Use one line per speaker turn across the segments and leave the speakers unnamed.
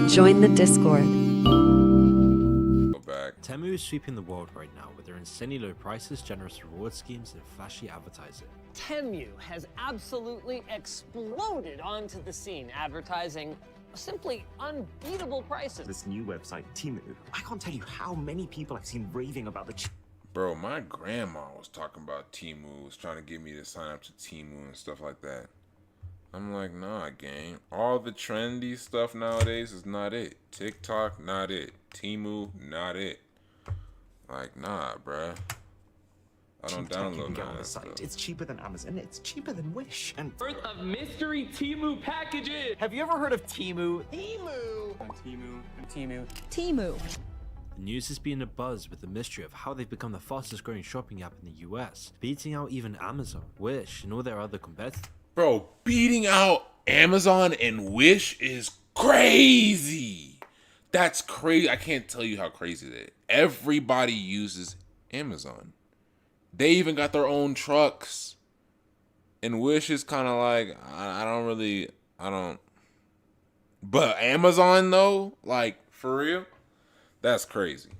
Join the Discord.
Temu is sweeping the world right now with their insanely low prices, generous reward schemes, and flashy advertising.
Temu has absolutely exploded onto the scene, advertising simply unbeatable prices.
This new website, Temu, I can't tell you how many people I've seen raving about the
Bro, my grandma was talking about Temu, was trying to get me to sign up to Temu and stuff like that. I'm like, nah, gang. All the trendy stuff nowadays is not it. TikTok, not it. Temu, not it. Like, nah, bruh. I don't download
you can get on the
stuff.
site. It's cheaper than Amazon. It's cheaper than Wish. And
Birth of mystery Temu packages.
have you ever heard of Temu?
Temu.
The news has been abuzz with the mystery of how they've become the fastest growing shopping app in the US, beating out even Amazon, Wish, and all their other competitors.
Bro, beating out Amazon and Wish is crazy. That's crazy. I can't tell you how crazy that is. Everybody uses Amazon. They even got their own trucks. And Wish is kind of like, I don't. But Amazon though, like for real, that's crazy.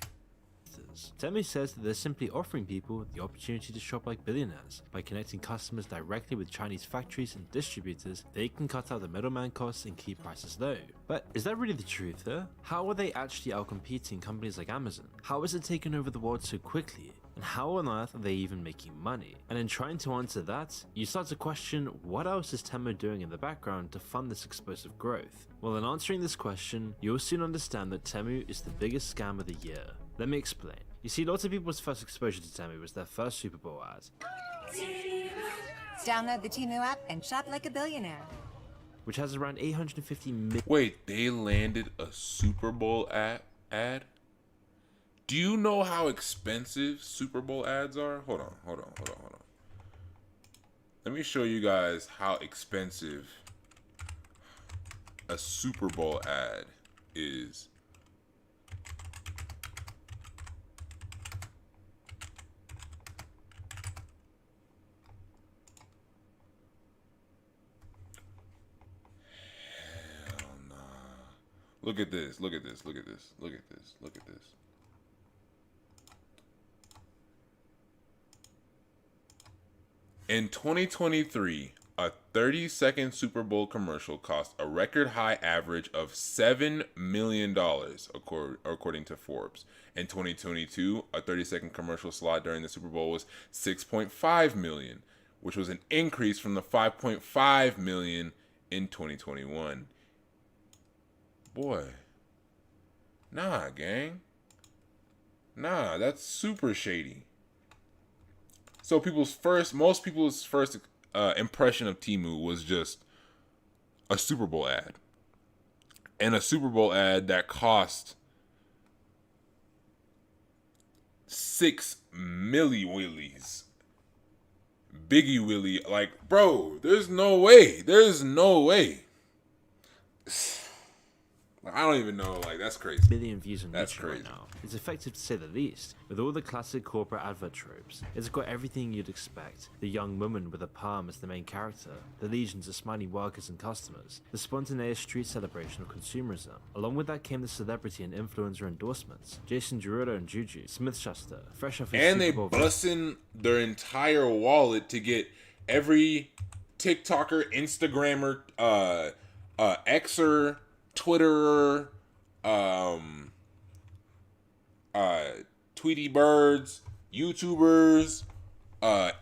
Temu says that they're simply offering people the opportunity to shop like billionaires. By connecting customers directly with Chinese factories and distributors, they can cut out the middleman costs and keep prices low. But is that really the truth though? How are they actually outcompeting companies like Amazon? How is it taking over the world so quickly? And how on earth are they even making money? And in trying to answer that, you start to question what else is Temu doing in the background to fund this explosive growth? Well, in answering this question, you'll soon understand that Temu is the biggest scam of the year. Let me explain. You see, lots of people's first exposure to Temu was their first Super Bowl ad,
Download the Temu app and shop like a billionaire.
which has around 850 million.
Wait, they landed a Super Bowl ad? Do you know how expensive Super Bowl ads are? Hold on. Let me show you guys how expensive a Super Bowl ad is. Hell nah. Look at this. In 2023, a 30-second Super Bowl commercial cost a record high average of $7 million, according to Forbes. In 2022, a 30-second commercial slot during the Super Bowl was $6.5 million, which was an increase from the $5.5 million in 2021. Boy. Nah, gang. Nah, that's super shady. So most people's first impression of Temu was just a Super Bowl ad. And a Super Bowl ad that cost 6 milli willies. Biggie Willie. Like, bro, there's no way. Like, I don't even know. Like, that's crazy.
Million views on
That's
YouTube
crazy.
right now. It's effective to say the least. With all the classic corporate advert tropes, it's got everything you'd expect. The young woman with a palm as the main character, the legions of smiling workers and customers, the spontaneous street celebration of consumerism. Along with that came the celebrity and influencer endorsements. Jason Derulo and Juju, Smith-Schuster, fresh off his
And
Super
they
Bowl
busting their entire wallet to get every TikToker, Instagrammer, Xer, Twitterer, Tweety Birds, YouTubers,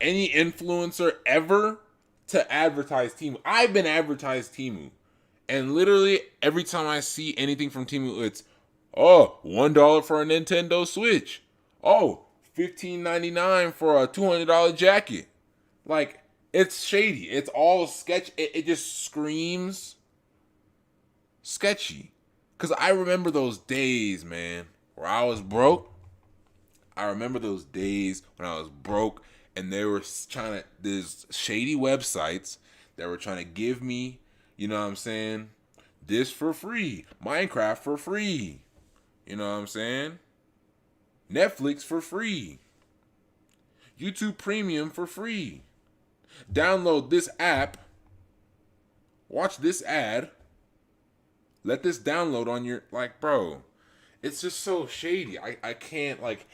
any influencer ever to advertise Temu. I've been advertised Temu, and literally every time I see anything from Temu, it's $1 for a Nintendo Switch. $15.99 for a $200 jacket. Like, it's shady. It's all sketch. It just screams sketchy. Because I remember those days, man, where I was broke. I remember those days when I was broke and they were trying to, there's shady websites that were trying to give me, you know what I'm saying, this for free, Minecraft for free, you know what I'm saying, Netflix for free, YouTube Premium for free. Download this app watch this ad. Let this download on your, like, bro. It's just so shady. I can't, like,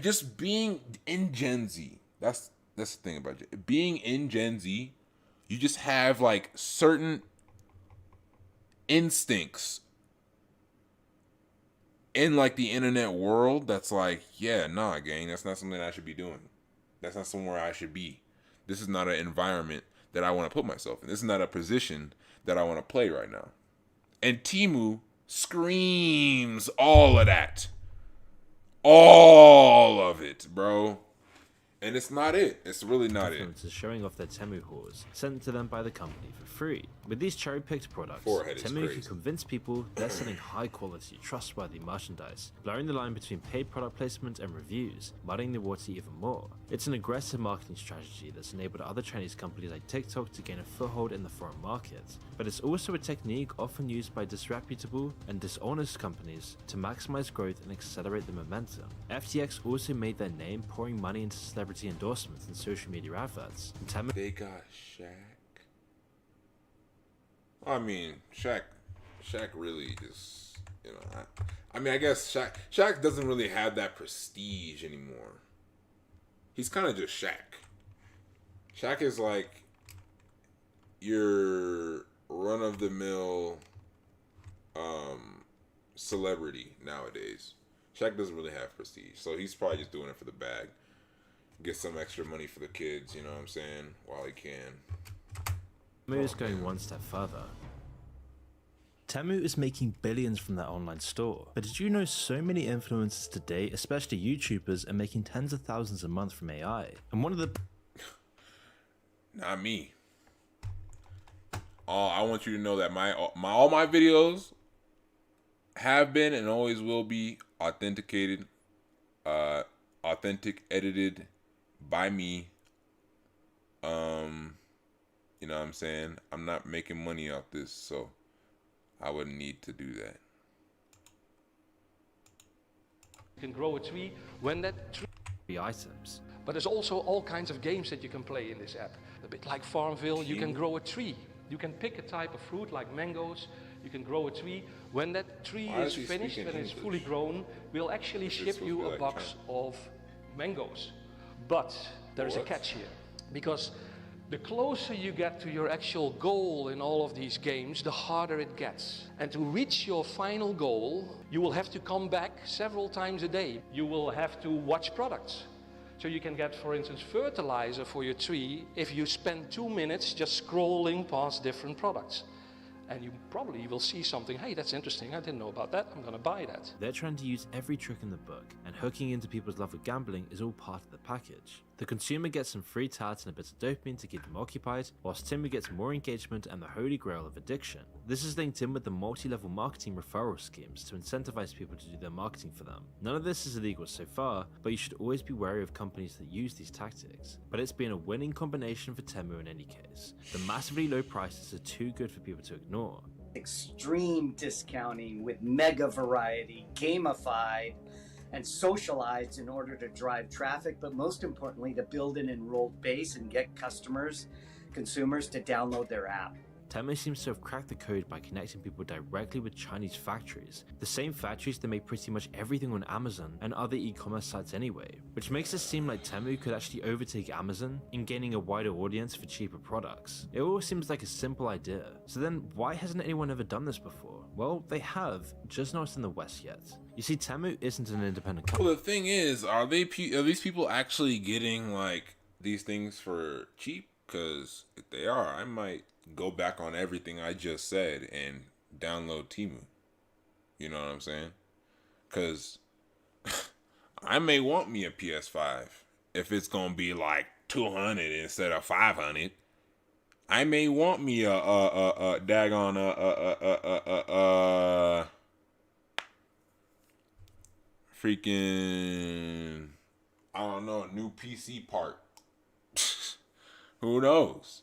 just being in Gen Z. That's the thing about it. Being in Gen Z, you just have, like, certain instincts in, like, the internet world that's like, yeah, nah, gang, that's not something I should be doing. That's not somewhere I should be. This is not an environment that I want to put myself in. This is not a position that I want to play right now. And Temu screams all of that. All of it, bro. And it's not it. It's really not it.
Influencers showing off their Temu hauls sent to them by the company for free. With these cherry-picked products,
Forehead is
Temu
crazy.
can convince people they're selling high-quality, trustworthy merchandise, blurring the line between paid product placement and reviews, muddying the water even more. It's an aggressive marketing strategy that's enabled other Chinese companies like TikTok to gain a foothold in the foreign market. But it's also a technique often used by disreputable and dishonest companies to maximize growth and accelerate the momentum. FTX also made their name pouring money into celebrity endorsements and social media adverts. And Temu
They got Shaq. I mean, Shaq really just, you know, I mean, I guess Shaq doesn't really have that prestige anymore. He's kind of just Shaq. Shaq is like your run-of-the-mill celebrity nowadays. Shaq doesn't really have prestige, so he's probably just doing it for the bag. Get some extra money for the kids, you know what I'm saying, while he can.
Temu is going one step further. Temu is making billions from their online store. But did you know so many influencers today, especially YouTubers, are making tens of thousands a month from AI? And one of the...
Not me. I want you to know that all my videos have been and always will be authenticated, edited by me. You know what I'm saying? I'm not making money off this, so I wouldn't need to do that.
You can grow a tree when that tree...
items.
But there's also all kinds of games that you can play in this app. A bit like Farmville, you can grow a tree. You can pick a type of fruit like mangoes. You can grow a tree. When that tree is finished, when it's fully grown, we'll actually ship you a box of mangoes. But there's a catch here, because the closer you get to your actual goal in all of these games, the harder it gets. And to reach your final goal, you will have to come back several times a day. You will have to watch products. So you can get, for instance, fertilizer for your tree if you spend 2 minutes just scrolling past different products. And you probably will see something, hey, that's interesting, I didn't know about that, I'm gonna buy that.
They're trying to use every trick in the book, and hooking into people's love of gambling is all part of the package. The consumer gets some free tats and a bit of dopamine to keep them occupied, whilst Temu gets more engagement and the holy grail of addiction. This is linked in with the multi-level marketing referral schemes to incentivize people to do their marketing for them. None of this is illegal so far, but you should always be wary of companies that use these tactics. But it's been a winning combination for Temu in any case. The massively low prices are too good for people to ignore.
Extreme discounting with mega variety, gamified and socialized in order to drive traffic, but most importantly to build an enrolled base and get consumers to download their app.
Temu seems to have cracked the code by connecting people directly with Chinese factories, the same factories that make pretty much everything on Amazon and other e-commerce sites anyway, which makes it seem like Temu could actually overtake Amazon in gaining a wider audience for cheaper products. It all seems like a simple idea, so then why hasn't anyone ever done this before? Well, they have, just not in the West yet. You see, Temu isn't an independent company.
Well, the thing is, are these people actually getting like these things for cheap? Because if they are, I might go back on everything I just said and download Temu. You know what I'm saying? Because I may want me a PS5 if it's gonna be like 200 instead of 500. I may want me a daggone freaking, I don't know, a new PC part. Who knows?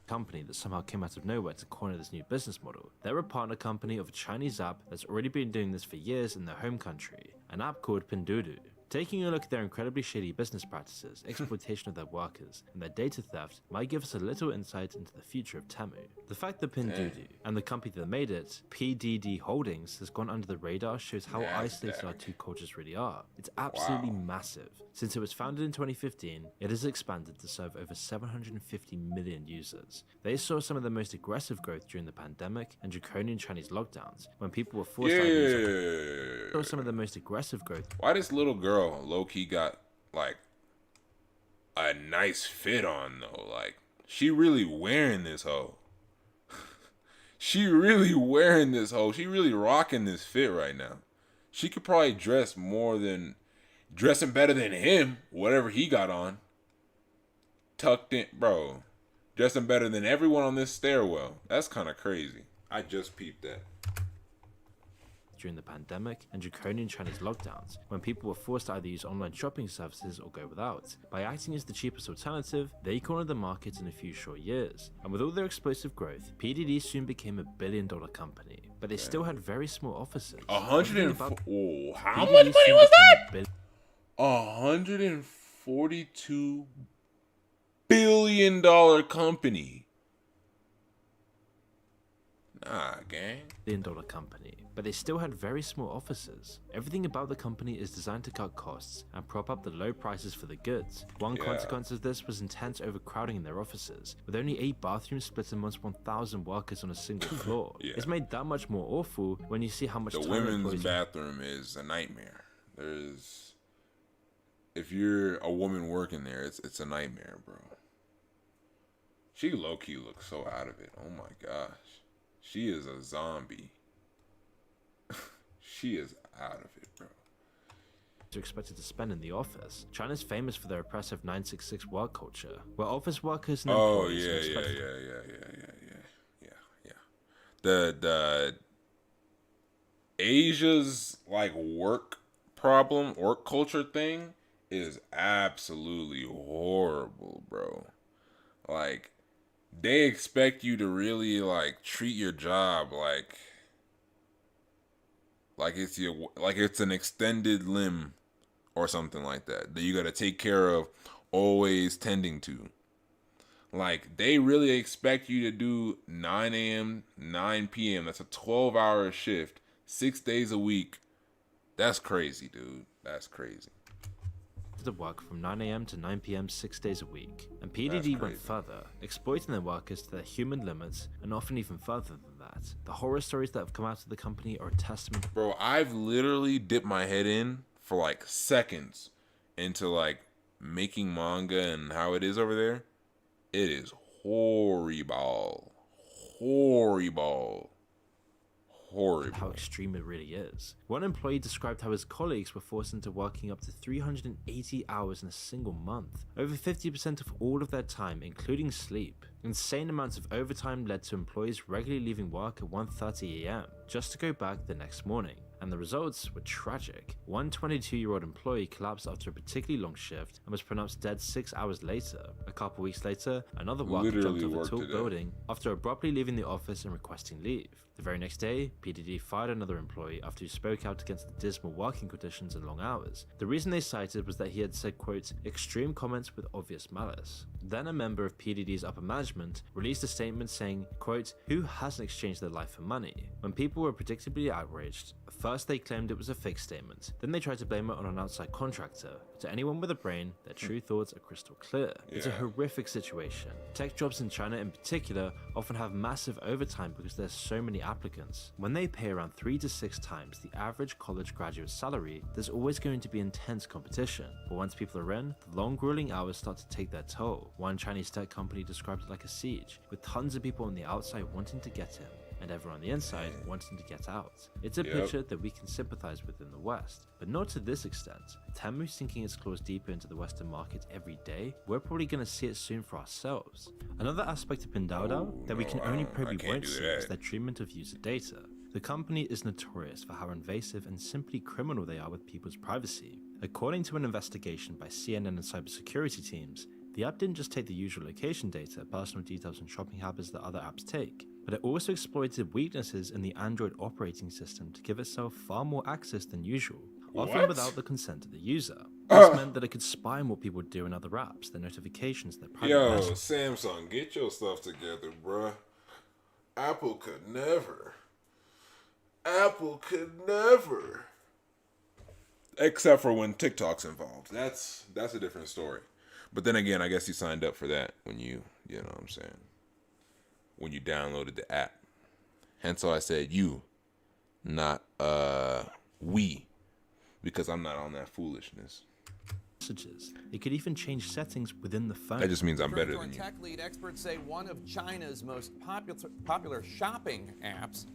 Company that somehow came out of nowhere to corner this new business model. They're a partner company of a Chinese app that's already been doing this for years in their home country, an app called Pinduoduo. Taking a look at their incredibly shady business practices, exploitation of their workers, and their data theft might give us a little insight into the future of Temu. The fact that Pinduoduo and the company that made it, PDD Holdings, has gone under the radar shows how isolated our two cultures really are. It's absolutely massive. Since it was founded in 2015, it has expanded to serve over 750 million users. They saw some of the most aggressive growth during the pandemic and draconian Chinese lockdowns, when people were forced to use saw some of the most aggressive growth.
Why this little girl low-key got like a nice fit on though? Like, she really wearing this hoe. She really wearing this hoe. She really rocking this fit right now. She could probably dressing better than him, whatever he got on. Tucked in, bro. Dressing better than everyone on this stairwell. That's kind of crazy. I just peeped that.
During the pandemic and draconian Chinese lockdowns, when people were forced to either use online shopping services or go without. By acting as the cheapest alternative, they cornered the market in a few short years. And with all their explosive growth, PDD soon became a billion-dollar company. But they still had very small offices.
How much money was that? $142 billion company. Nah, gang.
Billion-dollar company, but they still had very small offices. Everything about the company is designed to cut costs and prop up the low prices for the goods. One consequence of this was intense overcrowding in their offices, with only 8 bathrooms split amongst 1,000 workers on a single floor. It's made that much more awful when you see how much
the women's bathroom is a nightmare. If you're a woman working there, it's a nightmare, bro. She low-key looks so out of it. Oh my gosh. She is a zombie. She is out of it, bro.
Are expected to spend in the office. China's famous for their oppressive 966 work culture, where office workers and employees are expected
The Asia's like work culture thing is absolutely horrible, bro. Like, they expect you to really like treat your job like it's an extended limb or something like that you got to take care of, always tending to. Like, they really expect you to do 9 a.m. 9 p.m. That's a 12-hour shift, 6 days a week. That's crazy, dude. That's crazy.
To work from 9 a.m. to 9 p.m. 6 days a week, and PDD went further, exploiting their workers to their human limits, and often even further than that. The horror stories that have come out of the company are a testament.
Bro, I've literally dipped my head in for like seconds into like making manga and how it is over there. It is horrible.
How extreme it really is. One employee described how his colleagues were forced into working up to 380 hours in a single month, over 50% of all of their time, including sleep. Insane amounts of overtime led to employees regularly leaving work at 1:30 a.m. just to go back the next morning. And the results were tragic. One 22-year-old employee collapsed after a particularly long shift and was pronounced dead 6 hours later. A couple weeks later, another worker jumped off a tall building after abruptly leaving the office and requesting leave. The very next day, PDD fired another employee after he spoke out against the dismal working conditions and long hours. The reason they cited was that he had said, quote, extreme comments with obvious malice. Then a member of PDD's upper management released a statement saying, quote, who hasn't exchanged their life for money? When people were predictably outraged, first they claimed it was a fake statement, then they tried to blame it on an outside contractor. But to anyone with a brain, their true thoughts are crystal clear. It's a horrific situation. Tech jobs in China in particular often have massive overtime because there's so many applicants. When they pay around 3 to 6 times the average college graduate salary, there's always going to be intense competition. But once people are in, the long grueling hours start to take their toll. One Chinese tech company described it like a siege, with tons of people on the outside wanting to get in, and everyone on the inside wanting to get out. It's a picture that we can sympathize with in the West, but not to this extent. Temu sinking its claws deeper into the Western market every day. We're probably going to see it soon for ourselves. Another aspect of Pinduoduo that we can only probably won't see is their treatment of user data. The company is notorious for how invasive and simply criminal they are with people's privacy. According to an investigation by CNN and cybersecurity teams, the app didn't just take the usual location data, personal details, and shopping habits that other apps take, but it also exploited weaknesses in the Android operating system to give itself far more access than usual. often
What?
without the consent of the user. This meant that it could spy on what people do in other apps, their notifications, their private
Yo,
messages.
Samsung, get your stuff together, bruh. Apple could never. Apple could never. Except for when TikTok's involved. That's a different story. But then again, I guess you signed up for that when you know what I'm saying, when you downloaded the app. Hence why I said you, not we, because I'm not on that foolishness.
It could even change settings within the phone.
That just means I'm better than you.
Tech lead experts say one of China's most popular shopping apps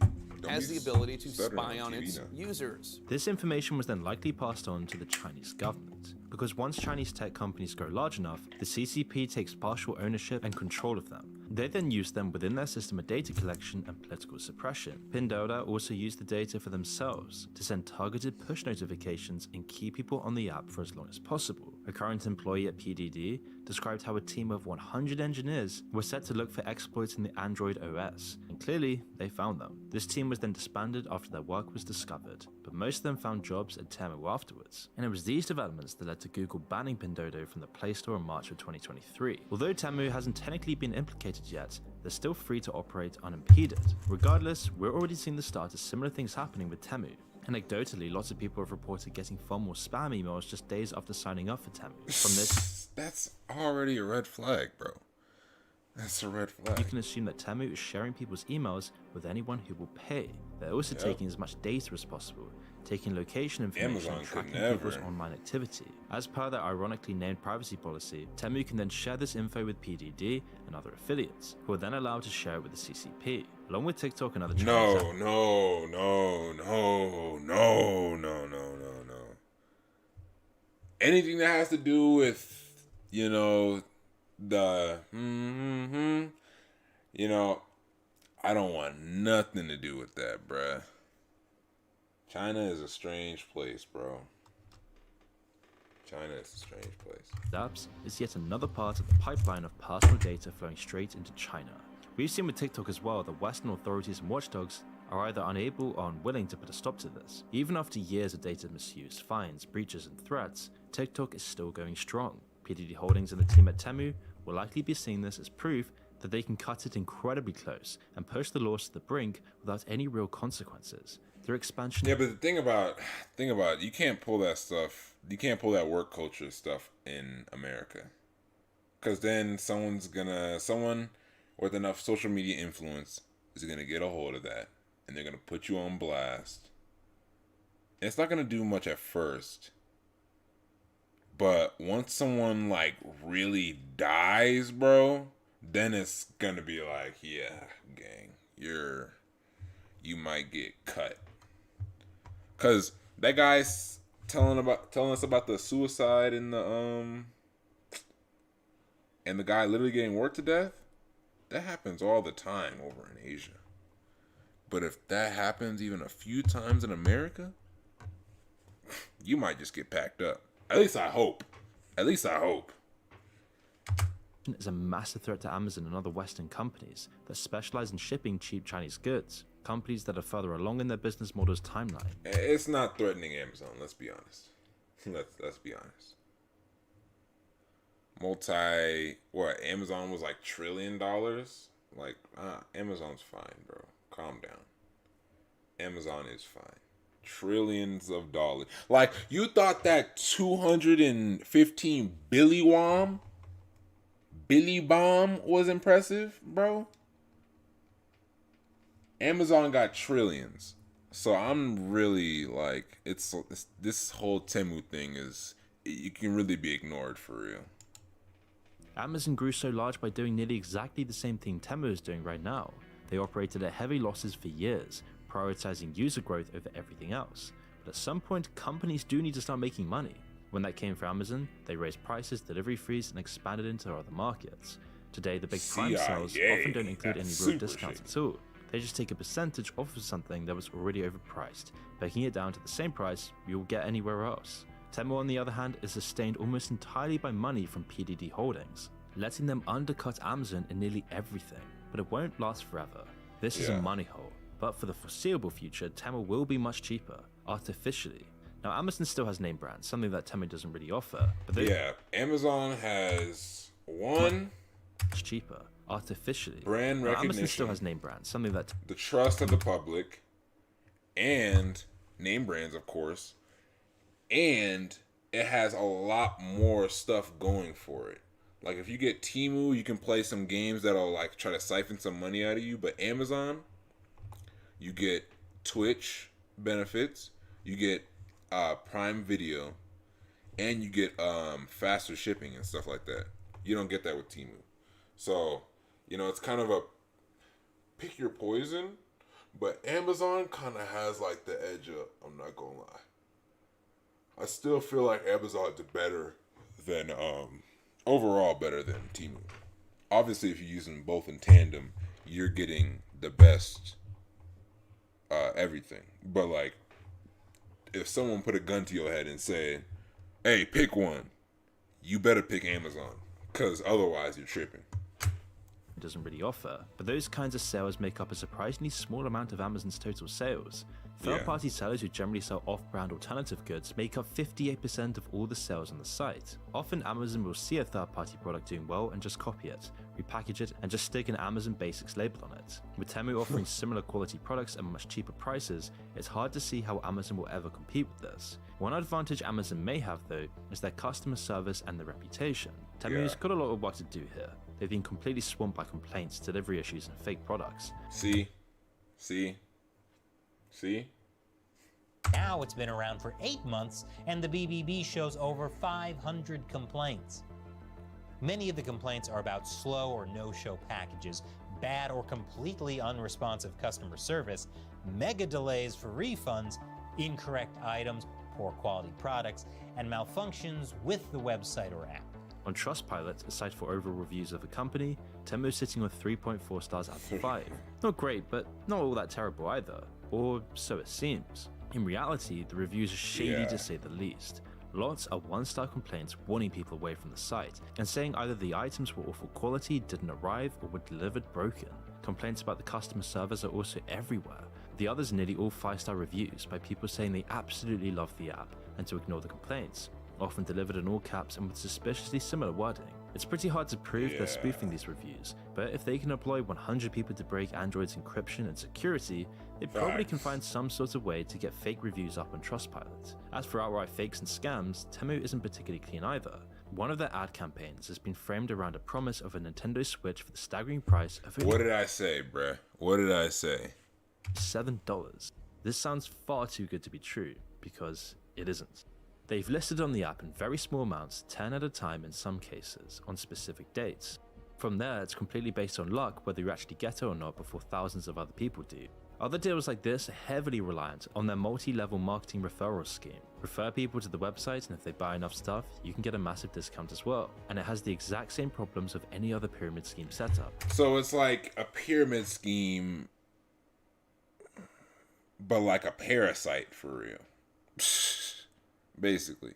has the ability to spy on its users.
This information was then likely passed on to the Chinese government, because once Chinese tech companies grow large enough, the CCP takes partial ownership and control of them. They then use them within their system of data collection and political suppression. Pinduoduo also used the data for themselves to send targeted push notifications and keep people on the app for as long as possible. A current employee at PDD described how a team of 100 engineers were set to look for exploits in the Android OS, and clearly they found them. This team was then disbanded after their work was discovered, but most of them found jobs at Temu afterwards. And it was these developments that led to Google banning Pinduoduo from the Play Store in March of 2023. Although Temu hasn't technically been implicated yet, they're still free to operate unimpeded. Regardless, we're already seeing the start of similar things happening with Temu. Anecdotally, lots of people have reported getting far more spam emails just days after signing up for Temu. From this,
that's already a red flag, bro. That's a red flag.
You can assume that Temu is sharing people's emails with anyone who will pay. They're also taking as much data as possible, taking location information and tracking people's online activity. As per their ironically named privacy policy, Temu can then share this info with PDD and other affiliates, who are then allowed to share it with the CCP, along with TikTok and other Chinese
No. Anything that has to do with, I don't want nothing to do with that, bruh. China is a strange place, bro. China is a strange place.
apps is yet another part of the pipeline of personal data flowing straight into China. We've seen with TikTok as well that Western authorities and watchdogs are either unable or unwilling to put a stop to this. Even after years of data misuse, fines, breaches, and threats, TikTok is still going strong. PDD Holdings and the team at Temu will likely be seeing this as proof that they can cut it incredibly close and push the laws to the brink without any real consequences. Their expansion.
Yeah, but the thing about you can't pull that stuff. You can't pull that work culture stuff in America, because then someone with enough social media influence is gonna get a hold of that, and they're gonna put you on blast. And it's not gonna do much at first, but once someone like really dies, bro, then it's gonna be like, yeah, gang, you might get cut. Cause that guy's telling us about the suicide and the guy literally getting worked to death. That happens all the time over in Asia. But if that happens even a few times in America, you might just get packed up. At least I hope.
Is a massive threat to Amazon and other Western companies that specialize in shipping cheap Chinese goods. Companies that are further along in their business model's timeline.
It's not threatening Amazon, let's be honest. Let's be honest. Amazon was like $1 trillion? Like, Amazon's fine, bro. Calm down. Amazon is fine. Trillions of dollars. Like, you thought that 215 Billy Bomb was impressive, bro? Amazon got trillions. So I'm really like, it's this whole Temu thing you can really be ignored for real.
Amazon grew so large by doing nearly exactly the same thing Temu is doing right now. They operated at heavy losses for years, prioritizing user growth over everything else. But at some point, companies do need to start making money. When that came for Amazon, they raised prices, delivery fees, and expanded into other markets. Today, the big Prime sales often don't include any real discounts at all. They just take a percentage off of something that was already overpriced, breaking it down to the same price you'll get anywhere else. Temu, on the other hand, is sustained almost entirely by money from PDD Holdings, letting them undercut Amazon in nearly everything. But it won't last forever. This is a money hole. But for the foreseeable future, Temu will be much cheaper, artificially. Now, Amazon still has name brands, something that Temu doesn't really offer. But
yeah, Amazon has one.
It's cheaper, artificially.
Brand
now,
recognition.
Amazon still has name brands, something that
the trust of the public, and name brands, of course, and it has a lot more stuff going for it. Like if you get Temu, you can play some games that'll like try to siphon some money out of you. But Amazon, you get Twitch benefits, you get Prime Video, and you get faster shipping and stuff like that. You don't get that with Temu. So, you know, it's kind of a pick your poison, but Amazon kind of has like the edge up, I'm not gonna lie. I still feel like Amazon's better than overall better than Temu. Obviously, if you're using both in tandem, you're getting the best everything. But like, if someone put a gun to your head and say, "Hey, pick one," you better pick Amazon, because otherwise you're tripping.
Doesn't really offer, but those kinds of sales make up a surprisingly small amount of Amazon's total sales. Third-party sellers who generally sell off-brand alternative goods make up 58% of all the sales on the site. Often Amazon will see a third-party product doing well and just copy it, repackage it, and just stick an Amazon Basics label on it. With Temu offering similar quality products at much cheaper prices, it's hard to see how Amazon will ever compete with this. One advantage Amazon may have though is their customer service and their reputation. Temu's got a lot of work to do here. They've been completely swamped by complaints, delivery issues, and fake products.
See?
Now it's been around for 8 months, and the BBB shows over 500 complaints. Many of the complaints are about slow or no-show packages, bad or completely unresponsive customer service, mega delays for refunds, incorrect items, poor quality products, and malfunctions with the website or app.
On Trustpilot, a site for overall reviews of a company, Temu is sitting on 3.4 stars out of 5. Not great, but not all that terrible either. Or so it seems. In reality, the reviews are shady to say the least. Lots are one-star complaints warning people away from the site, and saying either the items were awful quality, didn't arrive, or were delivered broken. Complaints about the customer service are also everywhere. The others are nearly all 5-star reviews by people saying they absolutely love the app, and to ignore the complaints, often delivered in all caps and with suspiciously similar wording. It's pretty hard to prove they're spoofing these reviews, but if they can employ 100 people to break Android's encryption and security, they probably can find some sort of way to get fake reviews up on Trustpilot. As for outright fakes and scams, Temu isn't particularly clean either. One of their ad campaigns has been framed around a promise of a Nintendo Switch for the staggering price of
What did I say, bruh? What did I say?
$7. This sounds far too good to be true, because it isn't. They've listed on the app in very small amounts, 10 at a time in some cases, on specific dates. From there, it's completely based on luck whether you actually get it or not before thousands of other people do. Other deals like this are heavily reliant on their multi-level marketing referral scheme. Refer people to the website, and if they buy enough stuff, you can get a massive discount as well. And it has the exact same problems of any other pyramid scheme setup.
So it's like a pyramid scheme, but like a parasite for real. Basically,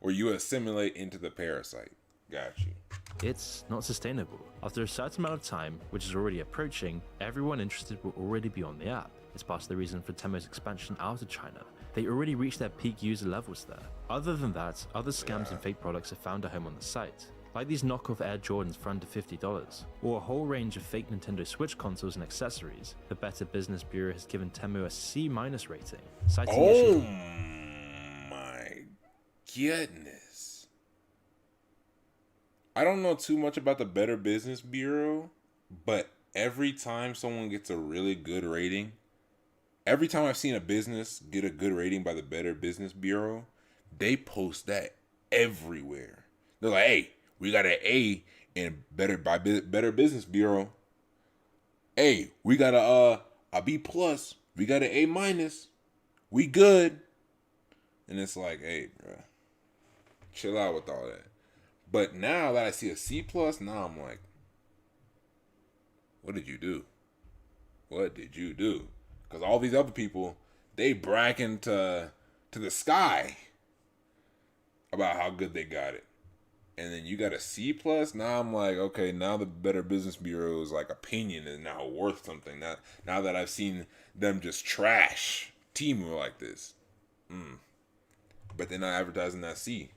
where you assimilate into the parasite. Got you.
It's not sustainable. After a certain amount of time, which is already approaching, everyone interested will already be on the app. It's part of the reason for Temu's expansion out of China. They already reached their peak user levels there. Other than that, other scams and fake products have found a home on the site, like these knockoff Air Jordans for under $50, or a whole range of fake Nintendo Switch consoles and accessories. The Better Business Bureau has given Temu a C- rating, citing issues.
Goodness. I don't know too much about the Better Business Bureau, but every time someone gets a really good rating, every time I've seen a business get a good rating by the Better Business Bureau, they post that everywhere. They're like, "Hey, we got an A in Better Business Bureau. Hey, we got a B plus. We got an A-. We good." And it's like, hey, bro, chill out with all that. But now that I see a C+, now I'm like, what did you do? What did you do? Because all these other people, they bragging to the sky about how good they got it. And then you got a C+. Now I'm like, okay, now the Better Business Bureau's like opinion is now worth something. Now that I've seen them just trash Temu like this. but they're not advertising that C.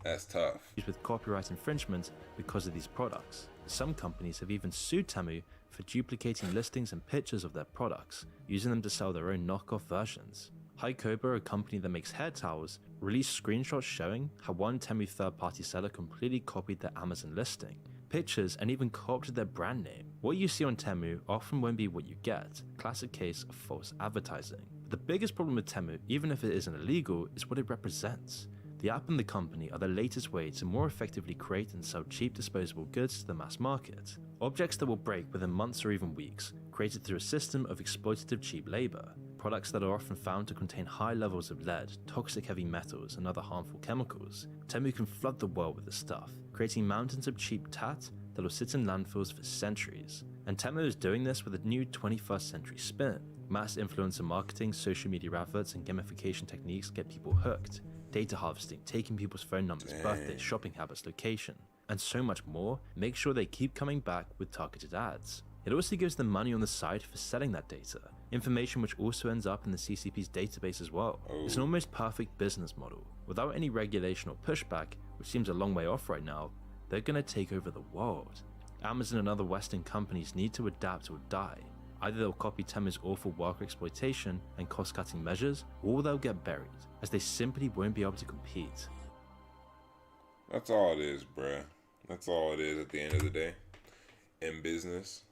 That's tough.
With copyright infringement because of these products. Some companies have even sued Temu for duplicating listings and pictures of their products, using them to sell their own knockoff versions. Haikoba, a company that makes hair towels, released screenshots showing how one Temu third-party seller completely copied their Amazon listing, pictures, and even co-opted their brand name. What you see on Temu often won't be what you get, classic case of false advertising. But the biggest problem with Temu, even if it isn't illegal, is what it represents. The app and the company are the latest way to more effectively create and sell cheap disposable goods to the mass market. Objects that will break within months or even weeks, created through a system of exploitative cheap labor. Products that are often found to contain high levels of lead, toxic heavy metals, and other harmful chemicals. Temu can flood the world with this stuff, creating mountains of cheap tat that will sit in landfills for centuries. And Temu is doing this with a new 21st century spin. Mass influencer marketing, social media adverts, and gamification techniques get people hooked. Data harvesting, taking people's phone numbers, birthdays, shopping habits, location, and so much more. Make sure they keep coming back with targeted ads. It also gives them money on the side for selling that data, information which also ends up in the CCP's database as well. It's an almost perfect business model. Without any regulation or pushback, which seems a long way off right now, they're gonna take over the world. Amazon and other Western companies need to adapt or die. Either they'll copy Temu's awful worker exploitation and cost-cutting measures, or they'll get buried, as they simply won't be able to compete.
That's all it is, bruh. That's all it is at the end of the day. In business,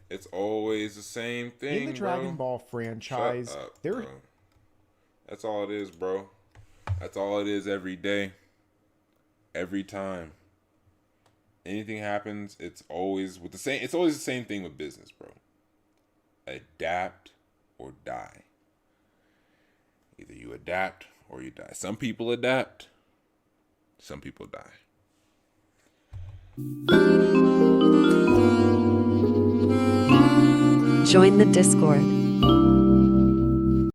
it's always the same thing,
in the Dragon Ball franchise.
Shut up, bro. That's all it is, bro. That's all it is every day. Every time. Anything happens, it's always with the same. It's always the same thing with business, bro. Adapt or die. Either you adapt or you die. Some people adapt. Some people die.
Join the Discord.